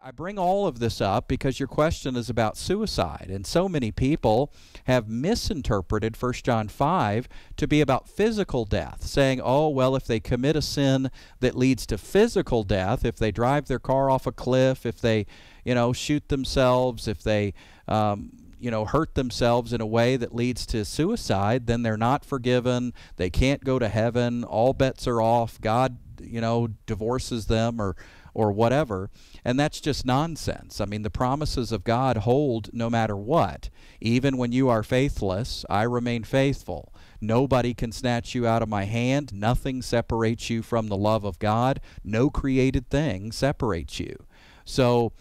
I bring all of this up because your question is about suicide, and so many people have misinterpreted 1 John 5 to be about physical death, saying, oh, well, if they commit a sin that leads to physical death, if they drive their car off a cliff, if they, shoot themselves, if they, hurt themselves in a way that leads to suicide, then they're not forgiven, they can't go to heaven, all bets are off, God, divorces them or whatever. And that's just nonsense. I mean, the promises of God hold no matter what. Even when you are faithless, I remain faithful. Nobody can snatch you out of my hand. Nothing separates you from the love of God. No created thing separates you. So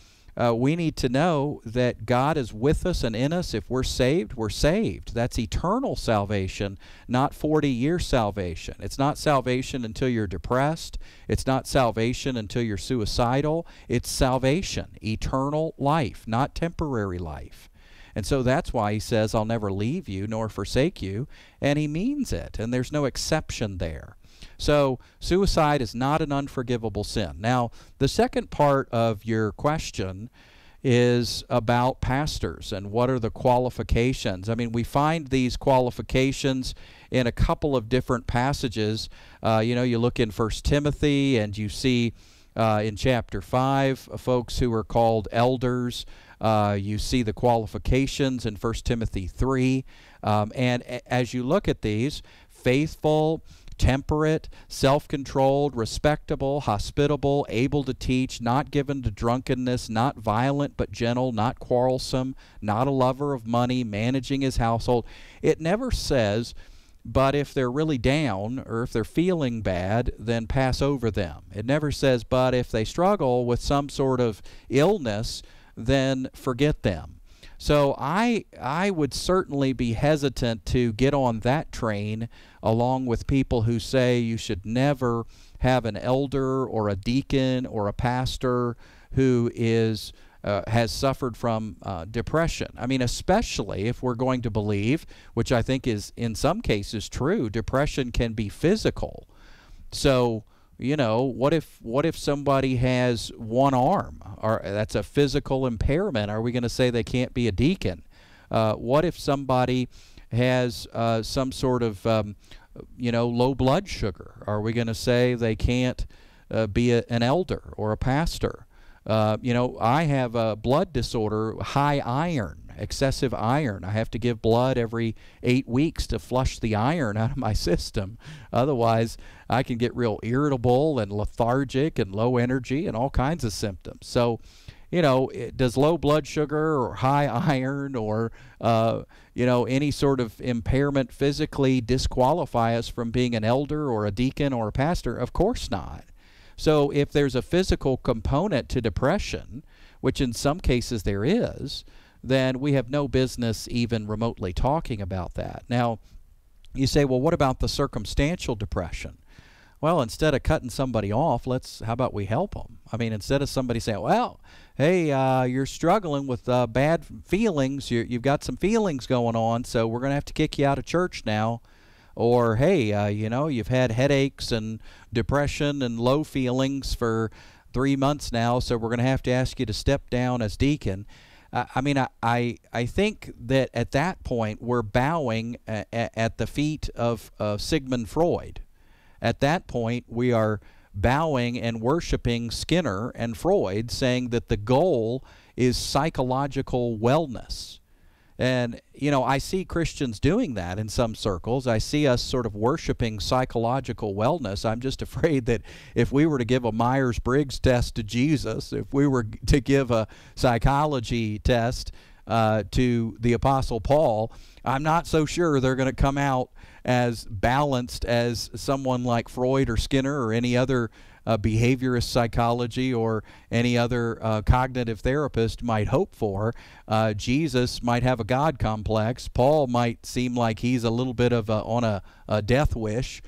we need to know that God is with us and in us. If we're saved, we're saved. That's eternal salvation, not 40-year salvation. It's not salvation until you're depressed. It's not salvation until you're suicidal. It's salvation, eternal life, not temporary life. And so that's why he says, I'll never leave you nor forsake you. And he means it, and there's no exception there. So suicide is not an unforgivable sin. Now, the second part of your question is about pastors and what are the qualifications. I mean, we find these qualifications in a couple of different passages. You look in 1 Timothy and you see in chapter 5 folks who are called elders. You see the qualifications in 1 Timothy 3. And as you look at these, faithful, temperate, self-controlled, respectable, hospitable, able to teach, not given to drunkenness, not violent but gentle, not quarrelsome, not a lover of money, managing his household. It never says, but if they're really down or if they're feeling bad, then pass over them. It never says, but if they struggle with some sort of illness, then forget them. So I would certainly be hesitant to get on that train along with people who say you should never have an elder or a deacon or a pastor who has suffered from depression. I mean, especially if we're going to believe, which I think is in some cases true, depression can be physical. So what if somebody has one arm? Or that's a physical impairment. Are we going to say they can't be a deacon? What if somebody has some sort of low blood sugar? Are we going to say they can't be an elder or a pastor? I have a blood disorder, high iron, excessive iron. I have to give blood every 8 weeks to flush the iron out of my system. Otherwise, I can get real irritable and lethargic and low energy and all kinds of symptoms. So, does low blood sugar or high iron or, any sort of impairment physically disqualify us from being an elder or a deacon or a pastor? Of course not. So if there's a physical component to depression, which in some cases there is, then we have no business even remotely talking about that. Now, you say, well, what about the circumstantial depression? Well, instead of cutting somebody off, how about we help them? I mean, instead of somebody saying, well, hey, you're struggling with bad feelings, you've got some feelings going on, so we're going to have to kick you out of church now. Or, hey, you've had headaches and depression and low feelings for 3 months now, so we're going to have to ask you to step down as deacon. I think that at that point we're bowing at the feet of Sigmund Freud. At that point we are bowing and worshiping Skinner and Freud, saying that the goal is psychological wellness. And, I see Christians doing that in some circles. I see us sort of worshiping psychological wellness. I'm just afraid that if we were to give a Myers-Briggs test to Jesus, if we were to give a psychology test to the Apostle Paul, I'm not so sure they're going to come out as balanced as someone like Freud or Skinner or any other behaviorist psychology or any other cognitive therapist might hope for. Jesus might have a God complex. Paul might seem like he's a little bit of on a death wish.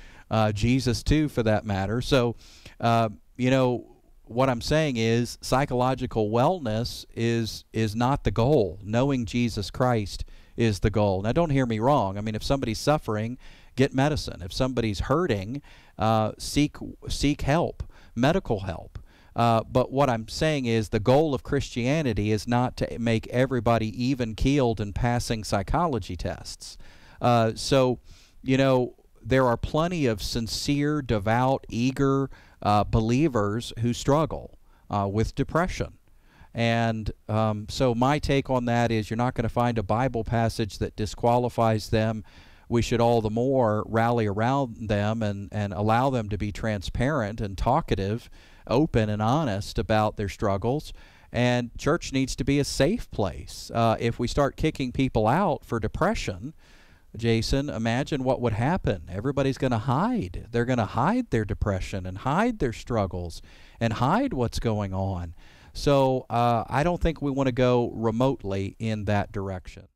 Jesus too, for that matter. So, what I'm saying is psychological wellness is not the goal. Knowing Jesus Christ is the goal. Now, don't hear me wrong. I mean, if somebody's suffering, get medicine. If somebody's hurting, seek help, medical help. But what I'm saying is the goal of Christianity is not to make everybody even-keeled in passing psychology tests. So, there are plenty of sincere, devout, eager believers who struggle with depression. And so my take on that is you're not going to find a Bible passage that disqualifies them. We should all the more rally around them and allow them to be transparent and talkative, open and honest about their struggles. And church needs to be a safe place. If we start kicking people out for depression, Jason, imagine what would happen. Everybody's going to hide. They're going to hide their depression and hide their struggles and hide what's going on. So I don't think we want to go remotely in that direction.